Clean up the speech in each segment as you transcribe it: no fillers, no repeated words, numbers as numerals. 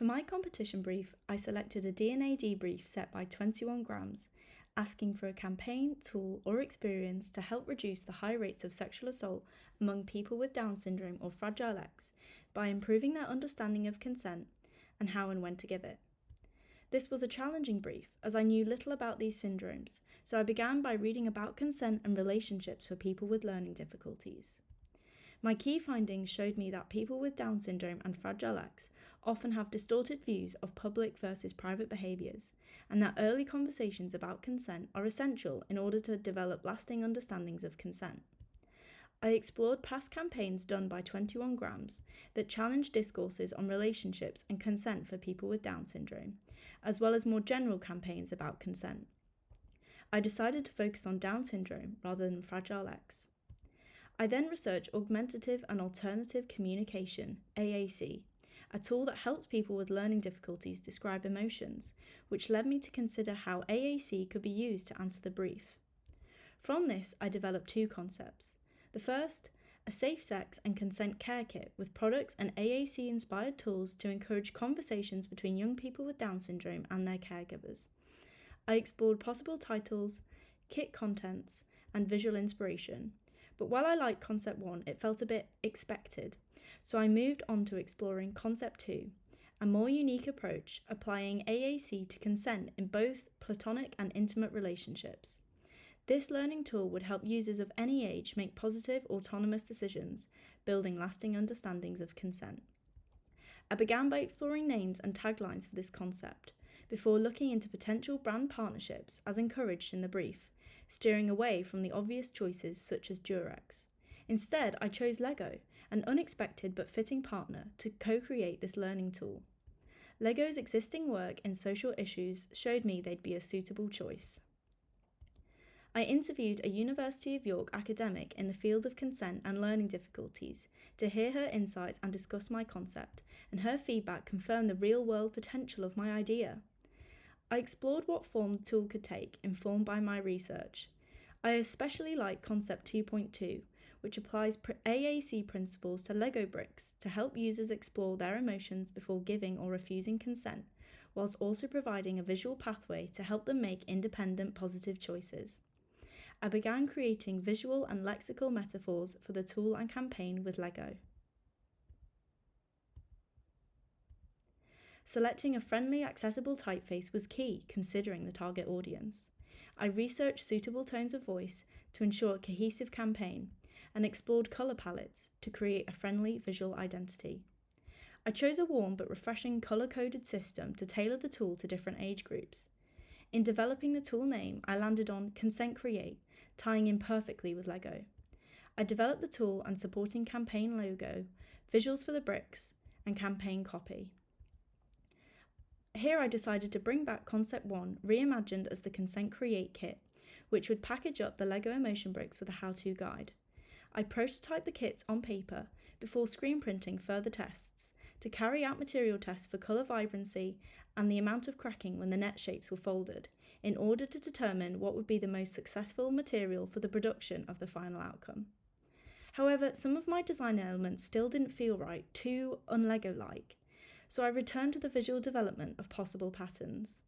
For my competition brief, I selected a DNA debrief set by 21 grams, asking for a campaign, tool, or experience to help reduce the high rates of sexual assault among people with Down syndrome or Fragile X by improving their understanding of consent and how and when to give it. This was a challenging brief, as I knew little about these syndromes, so I began by reading about consent and relationships for people with learning difficulties. My key findings showed me that people with Down syndrome and Fragile X often have distorted views of public versus private behaviours, and that early conversations about consent are essential in order to develop lasting understandings of consent. I explored past campaigns done by 21 grams that challenged discourses on relationships and consent for people with Down syndrome, as well as more general campaigns about consent. I decided to focus on Down syndrome rather than Fragile X. I then researched Augmentative and Alternative Communication, AAC, a tool that helps people with learning difficulties describe emotions, which led me to consider how AAC could be used to answer the brief. From this, I developed two concepts. The first, a safe sex and consent care kit with products and AAC-inspired tools to encourage conversations between young people with Down syndrome and their caregivers. I explored possible titles, kit contents, and visual inspiration, but while I liked Concept 1, it felt a bit expected, so I moved on to exploring Concept 2, a more unique approach applying AAC to consent in both platonic and intimate relationships. This learning tool would help users of any age make positive, autonomous decisions, building lasting understandings of consent. I began by exploring names and taglines for this concept, before looking into potential brand partnerships as encouraged in the brief, steering away from the obvious choices such as Durex. Instead, I chose Lego, an unexpected but fitting partner, to co-create this learning tool. Lego's existing work in social issues showed me they'd be a suitable choice. I interviewed a University of York academic in the field of consent and learning difficulties to hear her insights and discuss my concept, and her feedback confirmed the real-world potential of my idea. I explored what form the tool could take, informed by my research. I especially like Concept 2.2, which applies AAC principles to Lego bricks to help users explore their emotions before giving or refusing consent, whilst also providing a visual pathway to help them make independent, positive choices. I began creating visual and lexical metaphors for the tool and campaign with Lego. Selecting a friendly, accessible typeface was key, considering the target audience. I researched suitable tones of voice to ensure a cohesive campaign, and explored colour palettes to create a friendly visual identity. I chose a warm but refreshing colour-coded system to tailor the tool to different age groups. In developing the tool name, I landed on Consent Create, tying in perfectly with Lego. I developed the tool and supporting campaign logo, visuals for the bricks, and campaign copy. Here I decided to bring back Concept 1, reimagined as the Consent Create kit, which would package up the Lego emotion bricks with a how-to guide. I prototyped the kits on paper before screen printing further tests to carry out material tests for colour vibrancy and the amount of cracking when the net shapes were folded, in order to determine what would be the most successful material for the production of the final outcome. However, some of my design elements still didn't feel right, too un-Lego-like, so I returned to the visual development of possible patterns.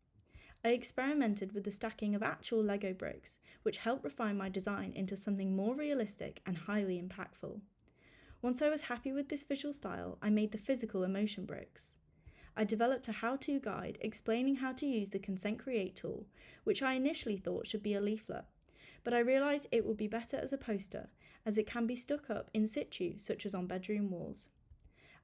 I experimented with the stacking of actual Lego bricks, which helped refine my design into something more realistic and highly impactful. Once I was happy with this visual style, I made the physical emotion bricks. I developed a how-to guide explaining how to use the Consent Create tool, which I initially thought should be a leaflet, but I realised it would be better as a poster, as it can be stuck up in situ, such as on bedroom walls.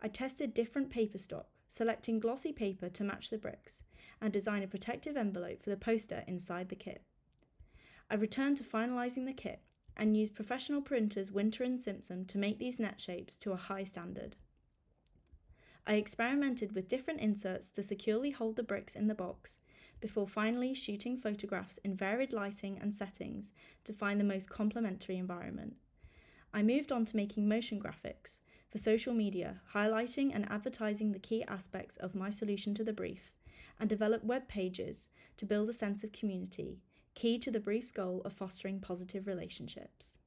I tested different paper stock, selecting glossy paper to match the bricks, and design a protective envelope for the poster inside the kit. I returned to finalising the kit, and used professional printers Winter & Simpson to make these net shapes to a high standard. I experimented with different inserts to securely hold the bricks in the box, before finally shooting photographs in varied lighting and settings to find the most complementary environment. I moved on to making motion graphics for social media, highlighting and advertising the key aspects of my solution to the brief, and developed web pages to build a sense of community, key to the brief's goal of fostering positive relationships.